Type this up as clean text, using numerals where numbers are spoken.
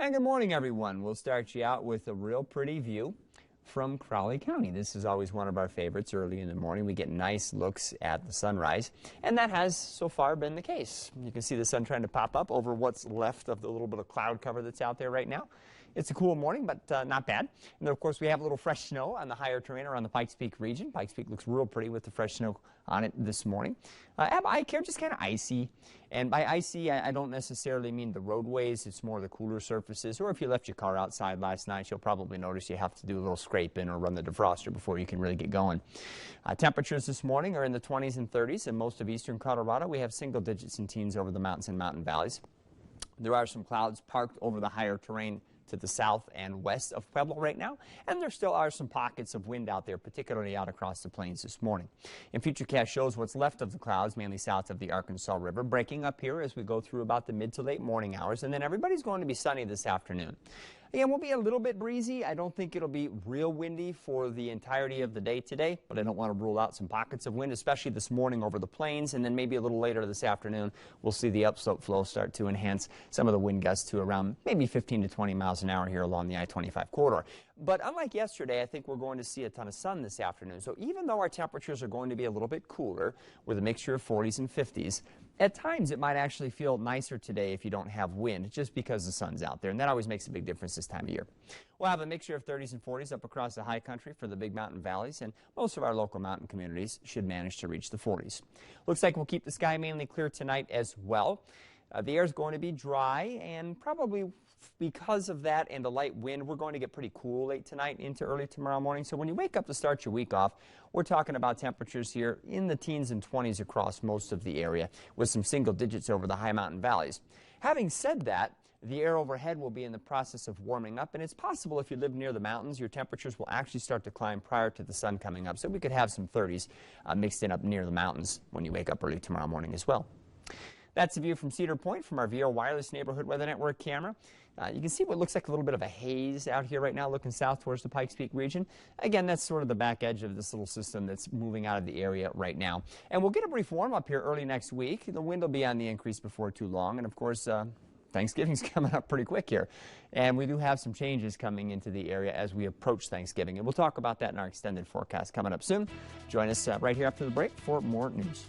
And good morning, everyone. We'll start you out with a real pretty view from Crowley County. This is always one of our favorites early in the morning. We get nice looks at the sunrise, and that has so far been the case. You can see the sun trying to pop up over what's left of the little bit of cloud cover that's out there right now. It's a cool morning, but not bad. And then, of course, we have a little fresh snow on the higher terrain around the Pikes Peak region. Pikes Peak looks real pretty with the fresh snow on it this morning. I care just kind of icy. And by icy, I don't necessarily mean the roadways. It's more the cooler surfaces. Or if you left your car outside last night, you'll probably notice you have to do a little scraping or run the defroster before you can really get going. Temperatures this morning are in the 20s and 30s. In most of eastern Colorado, we have single digits and teens over the mountains and mountain valleys. There are some clouds parked over the higher terrain to the south and west of Pueblo right now, and there still are some pockets of wind out there, particularly out across the plains this morning. And FUTURECAST shows what's left of the clouds, mainly south of the Arkansas River, breaking up here as we go through about the mid to late morning hours, and then everybody's going to be sunny this afternoon. Again, we'll be a little bit breezy. I don't think it'll be real windy for the entirety of the day today, but I don't want to rule out some pockets of wind, especially this morning over the plains, and then maybe a little later this afternoon, we'll see the upslope flow start to enhance some of the wind gusts to around maybe 15 to 20 miles an hour here along the I-25 corridor. But unlike yesterday, I think we're going to see a ton of sun this afternoon. So even though our temperatures are going to be a little bit cooler with a mixture of 40s and 50s, at times it might actually feel nicer today if you don't have wind, just because the sun's out there, and that always makes a big difference this time of year. We'll have a mixture of 30s and 40s up across the high country for the big mountain valleys, and most of our local mountain communities should manage to reach the 40s. Looks like we'll keep the sky mainly clear tonight as well. The air is going to be dry, and probably because of that and the light wind, we're going to get pretty cool late tonight into early tomorrow morning. So when you wake up to start your week off, we're talking about temperatures here in the teens and 20s across most of the area, with some single digits over the high mountain valleys. Having said that, the air overhead will be in the process of warming up, and it's possible if you live near the mountains, your temperatures will actually start to climb prior to the sun coming up. So we could have some 30s mixed in up near the mountains when you wake up early tomorrow morning as well. That's a view from Cedar Point from our VR Wireless Neighborhood Weather Network camera. You can see what looks like a little bit of a haze out here right now looking south towards the Pikes Peak region. Again, that's sort of the back edge of this little system that's moving out of the area right now. And we'll get a brief warm-up here early next week. The wind will be on the increase before too long. And, of course, Thanksgiving's coming up pretty quick here. And we do have some changes coming into the area as we approach Thanksgiving. And we'll talk about that in our extended forecast coming up soon. Join us right here after the break for more news.